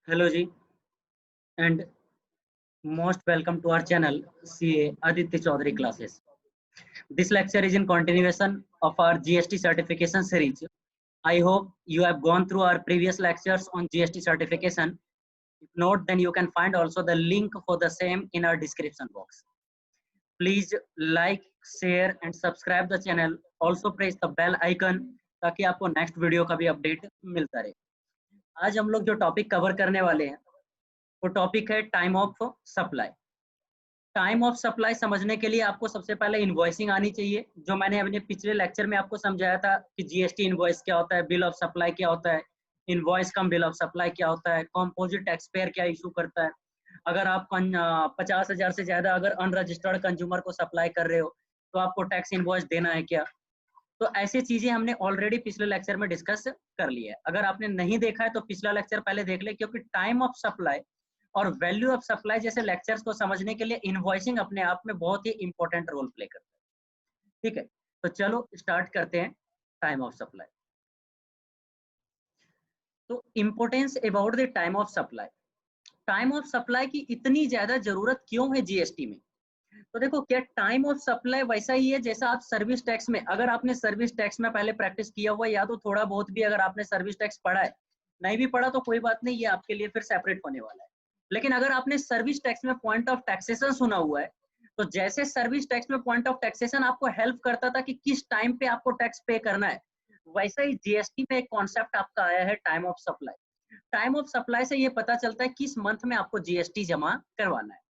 Hello ji, and most welcome to our channel CA Aditya Chaudhary classes. This lecture is in continuation of our GST certification series. I hope you have gone through our previous lectures on GST certification. If not, then you can find also the link for the same in our description box. Please like, share and subscribe the channel. Also press the bell icon ताकि आपको next video का भी update मिलता रहे. आज हम लोग जो टॉपिक कवर करने वाले हैं वो टॉपिक है time of supply. Time of supply समझने के लिए आपको सबसे पहले इनवॉइसिंग आनी चाहिए, जो मैंने अपने पिछले लेक्चर में आपको समझाया था कि जीएसटी इनवॉइस क्या होता है, बिल ऑफ सप्लाई क्या होता है, invoice come bill of supply क्या होता है, कंपोजिट टैक्स पेयर क्या इशू करता है, अगर आप 50,000 से ज्यादा अगर अनरजिस्टर्ड कंज्यूमर को सप्लाई कर रहे हो तो आपको टैक्स इनवॉइस देना है क्या. तो ऐसी चीजें हमने ऑलरेडी पिछले लेक्चर में डिस्कस कर लिया है. अगर आपने नहीं देखा है तो पिछला लेक्चर पहले देख ले, क्योंकि टाइम ऑफ सप्लाई और वैल्यू ऑफ सप्लाई जैसे लेक्चर्स को समझने के लिए इनवॉइसिंग अपने आप में बहुत ही इंपॉर्टेंट रोल प्ले करता है. ठीक है, तो चलो स्टार्ट करते हैं टाइम ऑफ सप्लाई. तो importance about the time of supply. Time of supply की इतनी ज्यादा जरूरत क्यों है जीएसटी में? तो देखो, क्या टाइम ऑफ सप्लाई वैसा ही है जैसा आप सर्विस टैक्स में, अगर आपने सर्विस टैक्स में पहले प्रैक्टिस किया हुआ या तो थोड़ा बहुत भी अगर आपने सर्विस टैक्स पढ़ा है, नहीं भी पढ़ा तो कोई बात नहीं, ये आपके लिए फिर सेपरेट होने वाला है. लेकिन अगर आपने सर्विस टैक्स में पॉइंट ऑफ टैक्सेशन सुना हुआ है, तो जैसे सर्विस टैक्स में पॉइंट ऑफ टैक्सेशन आपको हेल्प करता था कि किस टाइम पे आपको टैक्स पे करना है, वैसा ही जीएसटी में एक कॉन्सेप्ट आपका आया है time of supply. Time of supply से ये पता चलता है किस मंथ में आपको जीएसटी जमा करवाना है.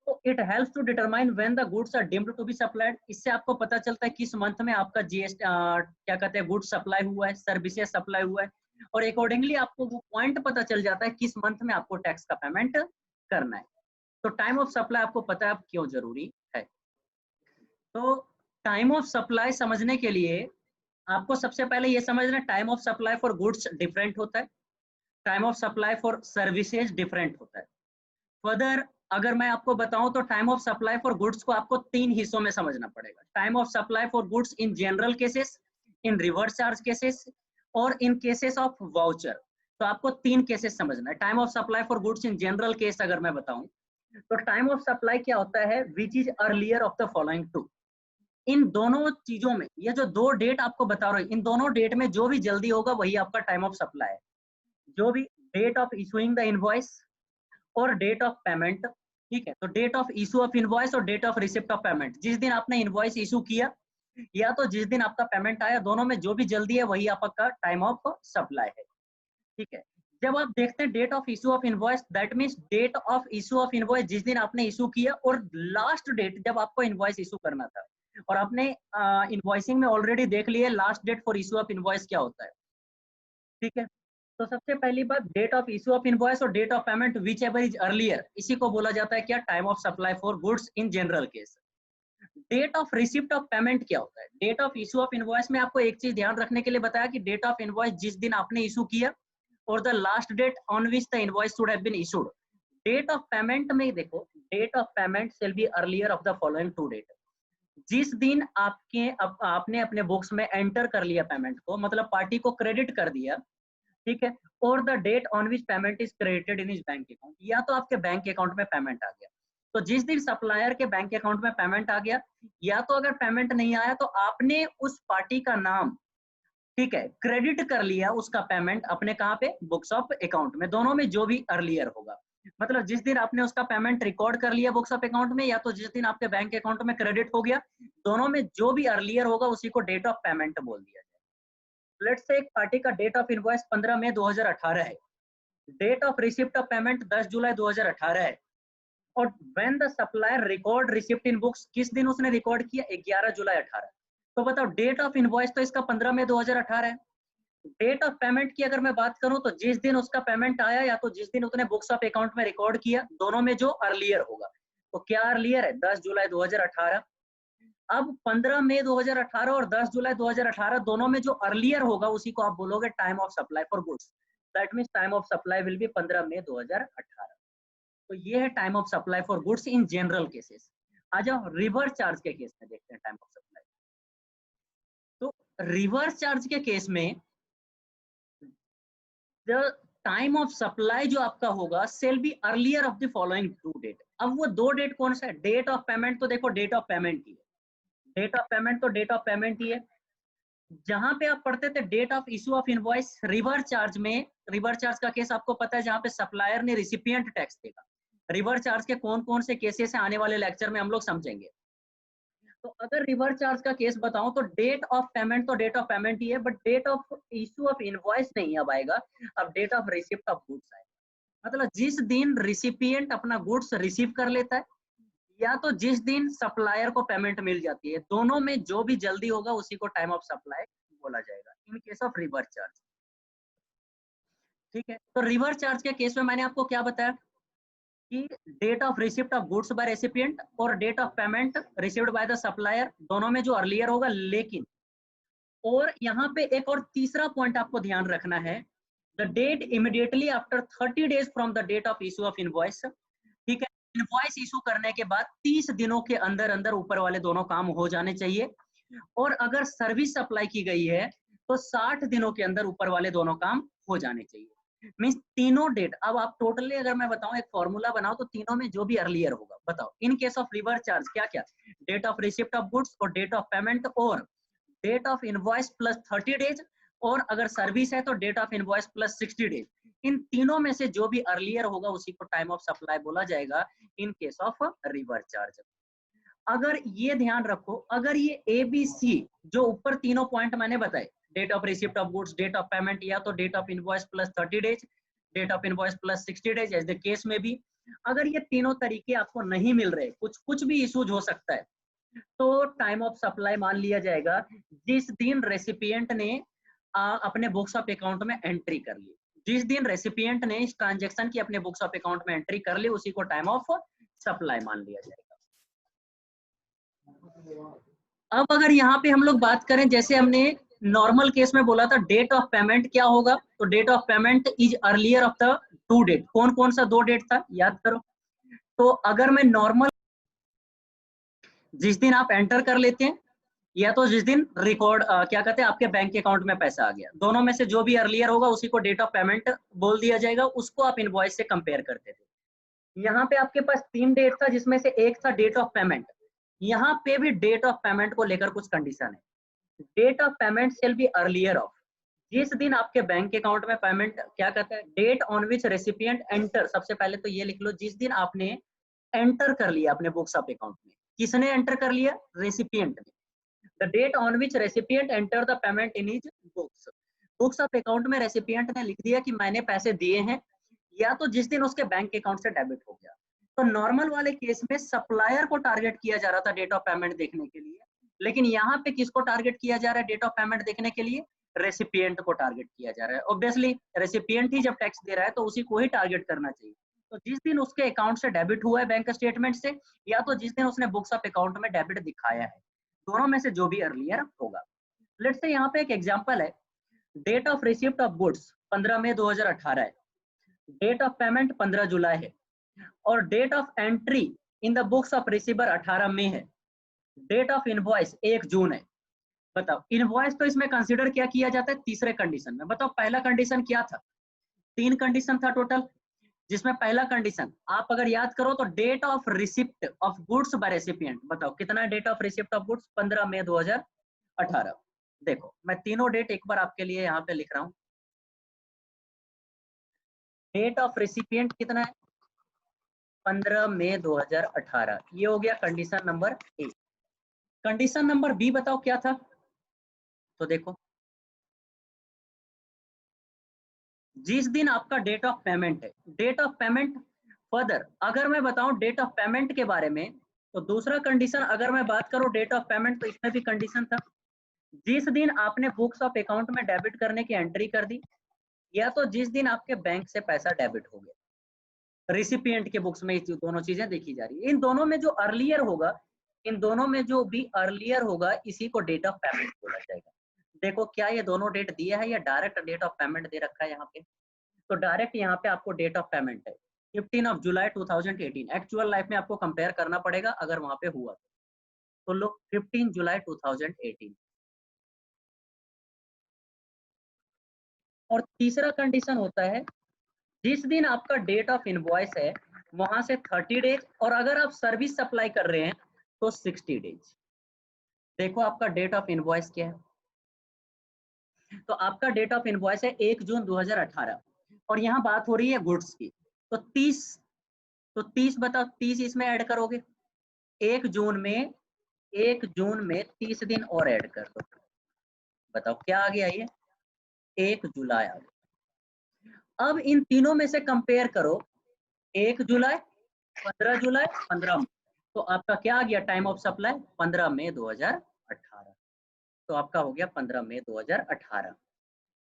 तो it helps to determine when the goods are deemed to be supplied. इससे आपको पता चलता है किस मंथ में आपका जीएसटी क्या कहते हैं गुड्स सप्लाई हुआ है, सर्विसेज सप्लाई हुआ है, और अकॉर्डिंगली आपको वो पॉइंट पता चल जाता है किस मंथ में आपको टैक्स का पेमेंट करना है. तो टाइम ऑफ सप्लाई आपको पता है अब क्यों जरूरी है. तो टाइम ऑफ सप्लाई समझने के लिए आपको सबसे पहले ये समझना, time of supply for goods different होता है, time of supply for services different होता है. फर्दर अगर मैं आपको बताऊं तो time of supply for goods को आपको तीन हिस्सों में समझना पड़ेगा. Time of supply for goods in general cases, in reverse charge cases और इन केसेस ऑफ वाउचर. तो आपको तीन केसेस समझना है. Time of supply for goods in general case अगर मैं बताऊं तो टाइम ऑफ सप्लाई क्या होता है, which is earlier of the following two. इन दोनों चीजों में, ये जो दो डेट आपको बता रहा हूं, इन दोनों डेट में जो भी जल्दी होगा वही आपका टाइम ऑफ सप्लाई है. जो भी date of issuing the invoice और डेट ऑफ पेमेंट. ठीक है, तो date of issue of invoice और date of receipt of payment, जिस दिन आपने इनवॉइस इशू किया या तो जिस दिन आपका पेमेंट आया, दोनों में जो भी जल्दी है वही आपका टाइम ऑफ सप्लाई है. ठीक है, जब आप देखते हैं date of issue of invoice, that means date of issue of invoice जिस दिन आपने इशू किया, और लास्ट डेट जब आपको इनवॉइस इशू करना था, और आपने इनवॉइसिंग में ऑलरेडी देख लिया last date for issue of invoice क्या होता है. ठीक है, तो सबसे पहली बात, date of issue of invoice और date of payment whichever is earlier, इसी को बोला जाता है क्या, time of supply for goods in general case. Date of receipt of payment क्या होता है. Date of issue of invoice में आपको एक चीज ध्यान रखने के लिए बताया कि डेट ऑफ इनवॉइस जिस दिन आपने इशू किया और the last date on which the invoice should have been issued. Date of payment में देखो, date of payment shall be earlier of the following two date. जिस दिन आपने अपने बुक्स में एंटर कर लिया पेमेंट को, मतलब पार्टी को क्रेडिट कर दिया, ठीक है, और the date on which payment is credited in his bank account, या तो आपके बैंक अकाउंट में पेमेंट आ गया. तो जिस दिन सप्लायर के बैंक अकाउंट में पेमेंट आ गया, या तो अगर पेमेंट नहीं आया तो आपने उस पार्टी का नाम, ठीक है, क्रेडिट कर लिया उसका पेमेंट अपने कहाँ पे, बुक्स ऑफ अकाउंट में. दोनों में जो भी अर्लियर होगा, मतलब जिस दिन आपने उसका पेमेंट रिकॉर्ड कर लिया बुक्स ऑफ अकाउंट में, या तो जिस दिन आपके बैंक अकाउंट में क्रेडिट हो गया, दोनों में जो भी अर्लियर होगा उसी को डेट ऑफ पेमेंट बोल दिया जाए. लेट्स से एक पार्टी का डेट ऑफ इनवॉइस 15 मई 2018 है, date of receipt of payment 10 जुलाई 2018 है, और when the supplier record receipt in books, किस दिन उसने रिकॉर्ड किया, 11 जुलाई 18. तो बताओ, डेट ऑफ इनवॉइस तो इसका 15 मई 2018 है. डेट ऑफ पेमेंट की अगर मैं बात करूं तो जिस दिन उसका पेमेंट आया या तो जिस दिन उसने बुक्स ऑफ अकाउंट में रिकॉर्ड किया, दोनों में जो अर्लियर होगा. तो क्या अर्लियर है, 10 जुलाई 2018. अब 15 मई 2018 और 10 जुलाई 2018 दोनों में जो अर्लियर होगा उसी को आप बोलोगे time of supply for goods. That means time of supply will be 15 मई 2018. तो ये है time of supply for goods in general cases. आ जाओ रिवर्स चार्ज के केस में देखते हैं टाइम ऑफ सप्लाई. तो रिवर्स चार्ज के केस में टाइम ऑफ सप्लाई जो आपका होगा shall be earlier of the following two date. अब वो दो डेट कौन सा है? डेट ऑफ पेमेंट तो देखो डेट ऑफ पेमेंट ही है, डेट ऑफ पेमेंट तो डेट ऑफ पेमेंट ही है। जहां पे आप पढ़ते थे date of issue of invoice reverse charge में, रिवर्स चार्ज का केस आपको पता है जहां पे सप्लायर ने रिसिपिएंट टैक्स देगा। रिवर्स चार्ज के कौन कौन से केसेस है आने वाले लेक्चर में हम लोग समझेंगे। तो अगर रिवर्स चार्ज का केस बताऊं तो डेट ऑफ पेमेंट तो डेट ऑफ पेमेंट ही है, but date of issue of invoice नहीं अब आएगा, अब date of receipt of goods आएगा। मतलब जिस दिन रिसिपिएंट अपना गुड्स रिसीव कर लेता है या तो जिस दिन सप्लायर को पेमेंट मिल जाती है, दोनों में जो भी जल्दी होगा उसी को टाइम ऑफ सप्लाई बोला जाएगा इन केस ऑफ रिवर्स चार्ज। ठीक है, तो रिवर्स चार्ज के केस में मैंने आपको क्या बताया कि date of receipt of goods by recipient और date of payment received by the supplier दोनों में जो अर्लियर होगा, लेकिन और यहाँ पे एक और तीसरा पॉइंट आपको ध्यान रखना है, the date immediately after 30 days from the date of issue of invoice. ठीक है, इनवॉइस इशू करने के बाद 30 दिनों के अंदर अंदर ऊपर वाले दोनों काम हो जाने चाहिए, और अगर सर्विस सप्लाई की गई है तो 60 दिनों के अंदर ऊपर वाले दोनों काम हो जाने चाहिए। मीन्स तीनों डेट, अब आप टोटली अगर मैं बताऊं एक फॉर्मूला बनाओ तो तीनों में जो भी अर्लियर होगा बताओ in case of reverse charge क्या क्या, date of receipt of goods और डेट ऑफ पेमेंट और date of invoice plus 30 days, और अगर सर्विस है तो date of invoice plus 60 days. इन तीनों में से जो भी अर्लियर होगा उसी को टाइम ऑफ सप्लाई बोला जाएगा इन केस ऑफ रिवर्स चार्ज। अगर ये ध्यान रखो, अगर ये ABC जो ऊपर तीनों पॉइंट मैंने बताए, date of receipt of goods, date of payment या तो date of invoice plus 30 days, date of invoice plus 60 days as the case में भी, अगर ये तीनों तरीके आपको नहीं मिल रहे, कुछ कुछ भी इश्यूज हो सकता है, तो टाइम ऑफ सप्लाई मान लिया जाएगा जिस दिन रेसिपिएंट ने अपने बुक्स ऑफ अकाउंट में एंट्री कर ली। जिस दिन रेसिपिएंट ने इस ट्रांजेक्शन की अपने बुक्स ऑफ अकाउंट में एंट्री कर ली उसी को टाइम ऑफ सप्लाई मान लिया जाएगा। अब अगर यहाँ पे हम लोग बात करें, जैसे हमने नॉर्मल केस में बोला था डेट ऑफ पेमेंट क्या होगा, तो date of payment is earlier of the two date. कौन कौन सा दो डेट था याद करो। तो अगर मैं नॉर्मल, जिस दिन आप एंटर कर लेते हैं या तो जिस दिन रिकॉर्ड क्या कहते हैं आपके बैंक अकाउंट में पैसा आ गया, दोनों में से जो भी अर्लियर होगा उसी को डेट ऑफ पेमेंट बोल दिया जाएगा, उसको आप इनवॉइस से कंपेयर करते थे। यहाँ पे आपके पास तीन डेट था जिसमें से एक था डेट ऑफ पेमेंट। यहाँ पे भी डेट ऑफ पेमेंट को लेकर कुछ कंडीशन है। Date of payment shall be earlier of, जिस दिन आपके बैंक अकाउंट में पेमेंट क्या कहता है, date on which recipient enter, सबसे पहले तो ये लिख लो जिस दिन आपने एंटर कर लिया अपने बुक्स ऑफ अकाउंट में। किसने एंटर कर लिया? रेसिपिएंट ने। The date on which recipient enter the payment in his books, books of account में रेसिपिएंट ने लिख दिया कि मैंने पैसे दिए हैं, या तो जिस दिन उसके बैंक अकाउंट से डेबिट हो गया। तो नॉर्मल वाले केस में सप्लायर को टारगेट किया जा रहा था डेट ऑफ पेमेंट देखने के लिए, लेकिन यहाँ पे किसको टारगेट किया जा रहा है डेट ऑफ पेमेंट देखने के लिए? रेसिपिएंट को टारगेट किया जा रहा है। ऑब्वियसली रेसिपिएंट ही जब टैक्स दे रहा है तो उसी को ही टारगेट करना चाहिए। तो जिस दिन उसके अकाउंट से डेबिट हुआ है बैंक स्टेटमेंट से, या तो जिस दिन उसने बुक्स ऑफ अकाउंट में डेबिट दिखाया है, दोनों में से जो भी अर्लियर होगा। लेट्स से यहाँ पे एक एग्जांपल है, date of receipt of goods 15 मई 2018 है, डेट ऑफ पेमेंट 15 जुलाई है, और date of entry in the books of receiver 18 मई है, डेट ऑफ इनवॉइस 1 जून है। बताओ इनवॉइस तो इसमें कंसीडर क्या किया जाता है? तीसरे कंडीशन में। बताओ पहला कंडीशन क्या था? तीन कंडीशन था टोटल, जिसमें पहला कंडीशन आप अगर याद करो तो date of receipt of goods by recipient. बताओ कितना है date of receipt of goods? 15 मई 2018। देखो मैं तीनों डेट एक बार आपके लिए यहाँ पे लिख रहा हूँ। डेट ऑफ रेसिपिएंट कितना है? 15 मई 2018। ये हो गया condition number A. Condition number B बताओ क्या था? तो देखो जिस दिन आपका डेट ऑफ पेमेंट है, डेट ऑफ पेमेंट फर्दर अगर मैं बताऊं डेट ऑफ पेमेंट के बारे में, तो दूसरा कंडीशन अगर मैं बात करूं डेट ऑफ पेमेंट, तो इसमें भी कंडीशन था जिस दिन आपने बुक्स ऑफ अकाउंट में डेबिट करने की एंट्री कर दी, या तो जिस दिन आपके बैंक से पैसा डेबिट हो गया। रिसिपिएंट के बुक्स में ये दोनों चीजें देखी जा रही है। इन दोनों में जो अर्लियर होगा, इन दोनों में जो भी अर्लियर होगा इसी को डेट ऑफ पेमेंट बोला जाएगा। देखो क्या ये दोनों डेट दिया है या डायरेक्ट डेट ऑफ पेमेंट दे रखा है यहाँ पे? तो डायरेक्ट यहाँ पे आपको डेट ऑफ पेमेंट है 15 जुलाई 2018। एक्चुअल लाइफ में आपको कंपेयर करना पड़ेगा अगर वहां पे हुआ तो लो 15 जुलाई 2018। और तीसरा कंडीशन होता है जिस दिन आपका डेट ऑफ इनवॉइस है वहां से 30 डेज, और अगर आप सर्विस सप्लाई कर रहे हैं तो 60 डेज। देखो आपका डेट ऑफ इनवॉइस क्या है, तो आपका डेट ऑफ इनवॉइस है 1 जून 2018, और यहाँ बात हो रही है गुड्स की, तो 30, तो 30 बताओ, 30 इसमें ऐड करोगे, 1 जून में 30 दिन और ऐड कर दो, बताओ क्या आ गया ये, 1 जुलाई आ गया। अब इन तीनों में से कंपेयर करो, 1 जुलाई, 15 जुलाई, 15 मई, तो आपका क्या आ गया टाइम ऑफ सप्लाई, 15 मई 2018, तो आपका हो गया 15 मई 2018।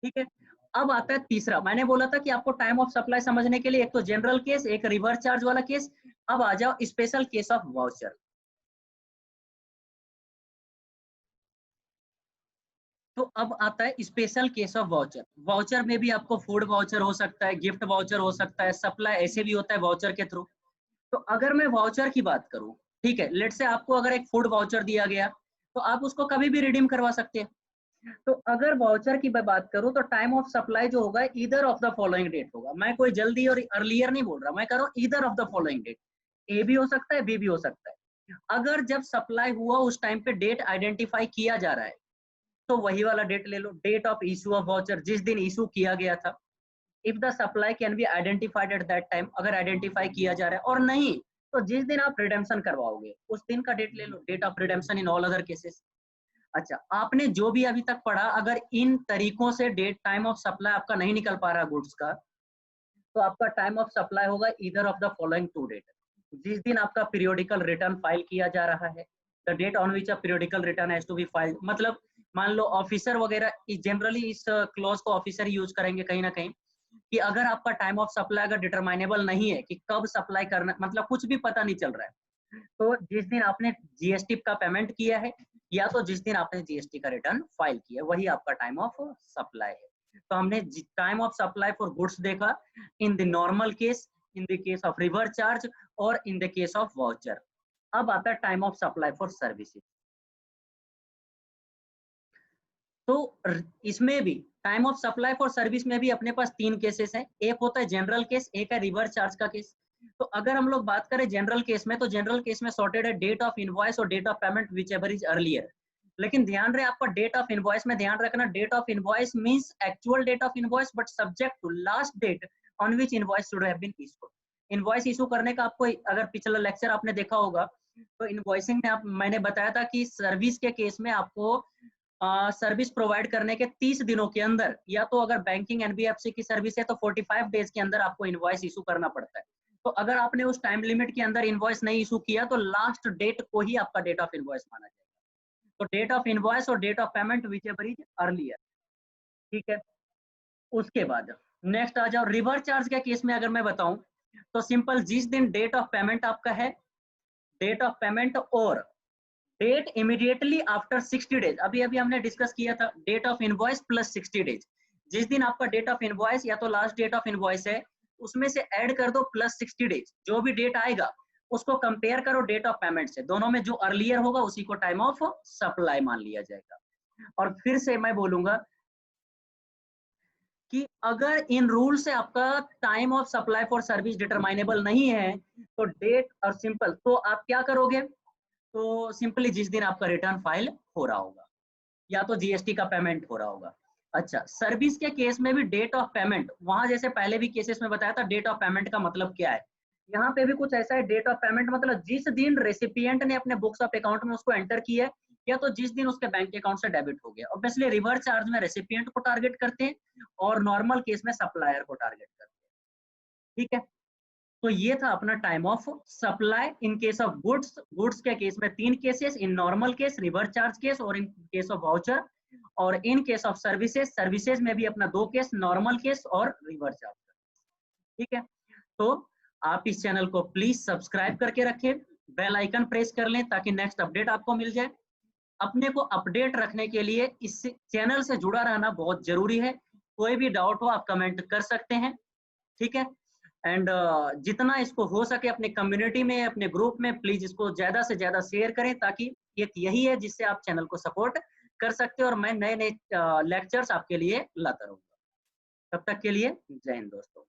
ठीक है, अब आता है तीसरा, मैंने बोला था कि आपको टाइम ऑफ सप्लाई समझने के लिए एक तो जनरल केस, एक रिवर्स चार्ज वाला केस। अब आ जाओ स्पेशल केस ऑफ वाउचर। तो अब आता है special case of voucher. Voucher में भी आपको फूड वाउचर हो सकता है, गिफ्ट वाउचर हो सकता है, सप्लाई ऐसे भी होता है वाउचर के थ्रू। तो अगर मैं वाउचर की बात करूं, ठीक है, लेट से आपको अगर एक फूड वाउचर दिया गया तो आप उसको कभी भी रिडीम करवा सकते हैं। तो अगर वाउचर की मैं बात करूं तो टाइम ऑफ सप्लाई जो होगा either of the following date होगा। मैं कोई जल्दी और अर्लियर नहीं बोल रहा, मैं कह रहा हूं either of the following date, A भी हो सकता है, बी भी हो सकता है। अगर जब सप्लाई हुआ उस टाइम पे डेट आइडेंटिफाई किया जा रहा है तो वही वाला डेट ले लो, date of issue of voucher, जिस दिन इशू किया गया था। If the supply can be identified at that time, अगर आइडेंटिफाई किया जा रहा है, और नहीं तो जिस दिन आप रिडेम्पशन करवाओगे उस दिन का डेट ले लो, date of redemption in all other cases. अच्छा, आपने जो भी अभी तक पढ़ा, अगर इन तरीकों से डेट टाइम ऑफ सप्लाई आपका नहीं निकल पा रहा गुड्स का, तो आपका टाइम ऑफ सप्लाई होगा either of the following two date. जिस दिन आपका पीरियोडिकल रिटर्न फाइल किया जा रहा है, the date on which a periodical return has to be filed, मतलब मान लो ऑफिसर वगैरह, जनरली इस क्लॉज को ऑफिसर यूज करेंगे कहीं ना कहीं, कि अगर आपका टाइम ऑफ सप्लाई अगर डिटरमाइनेबल नहीं है कि कब सप्लाई करना, मतलब कुछ भी पता नहीं चल रहा है, तो जिस दिन आपने जीएसटी का पेमेंट किया है या तो जिस दिन आपने जीएसटी का रिटर्न फाइल किया, वही आपका टाइम ऑफ सप्लाई है। तो हमने time of supply for goods देखा in the normal case, in the case of reverse charge, और in the case of voucher. अब आता है time of supply for services. तो इसमें भी time of supply for service में भी अपने पास 3 केसेस हैं, एक होता है जनरल केस, एक है रिवर्स चार्ज का केस। तो अगर हम लोग बात करें जनरल केस में, तो जनरल केस में सॉर्टेड है डेट ऑफ इनवॉइस और date of payment whichever is earlier. लेकिन ध्यान रहे आपका डेट ऑफ इनवॉइस में ध्यान रखना, date of invoice means actual date of invoice but subject to last date on which invoice should have been issued. Invoice issue करने का आपको, अगर पिछला लेक्चर आपने देखा होगा, तो इनवॉइसिंग में मैंने बताया था कि सर्विस के केस में आपको सर्विस प्रोवाइड करने के 30 दिनों के अंदर, या तो अगर बैंकिंग एनबीएफसी की सर्विस है तो 45 डेज के अंदर आपको इनवॉइस इशू करना पड़ता है। तो अगर आपने उस टाइम लिमिट के अंदर इनवॉइस नहीं इशू किया तो लास्ट डेट को ही आपका डेट ऑफ इनवॉइस माना जाएगा। तो डेट ऑफ इनवॉइस और date of payment whichever is earlier. ठीक है, उसके बाद नेक्स्ट आ जाओ रिवर्स चार्ज के केस में। अगर मैं बताऊं तो सिंपल, जिस दिन डेट ऑफ पेमेंट आपका है, डेट ऑफ पेमेंट और डेट इमीडिएटली आफ्टर 60 डेज, अभी अभी हमने डिस्कस किया था date of invoice plus 60 days. जिस दिन आपका डेट ऑफ इनवॉइस या तो लास्ट डेट ऑफ इनवॉइस है, उसमें से ऐड कर दो प्लस 60 डेज, जो भी डेट आएगा उसको कंपेयर करो डेट ऑफ पेमेंट से, दोनों में जो अर्लियर होगा उसी को टाइम ऑफ सप्लाई मान लिया जाएगा। और फिर से मैं बोलूंगा कि अगर इन रूल से आपका time of supply for service determinable नहीं है तो डेट और सिंपल, तो आप क्या करोगे, तो सिंपली जिस दिन आपका रिटर्न फाइल हो रहा होगा या तो जीएसटी का पेमेंट हो रहा होगा। अच्छा, सर्विस के केस में भी डेट ऑफ पेमेंट, वहां जैसे पहले भी केसेस में बताया था डेट ऑफ पेमेंट का मतलब क्या है, यहाँ पे भी कुछ ऐसा है। डेट ऑफ पेमेंट मतलब जिस दिन रेसिपिएंट ने अपने बुक्स ऑफ अकाउंट में उसको एंटर किया, या तो जिस दिन उसके बैंक अकाउंट से डेबिट हो गया। ऑब्वियसली रिवर्स चार्ज में रेसिपिएंट को टारगेट करते हैं और नॉर्मल केस में सप्लायर को टारगेट करते हैं। ठीक है, तो ये था अपना time of supply in case of goods. Goods के केस में 3 cases, in normal case, reverse charge case, और इन केस ऑफ वाउचर। और इन केस ऑफ सर्विसेज, सर्विसेज में भी अपना 2 केस, नॉर्मल केस और रिवर्स चार्ज। ठीक है, तो आप इस चैनल को प्लीज सब्सक्राइब करके रखें, बेल आइकन प्रेस कर लें ताकि नेक्स्ट अपडेट आपको मिल जाए। अपने को अपडेट रखने के लिए इस चैनल से जुड़ा रहना बहुत जरूरी है। कोई भी डाउट हो आप कमेंट कर सकते हैं। ठीक है, एंड जितना इसको हो सके अपने कम्युनिटी में, अपने ग्रुप में प्लीज इसको ज्यादा से ज्यादा शेयर करें, ताकि एक यही है जिससे आप चैनल को सपोर्ट कर सकते हो और मैं नए नए लेक्चर्स आपके लिए लाता रहूंगा। तब तक के लिए जय हिंद दोस्तों।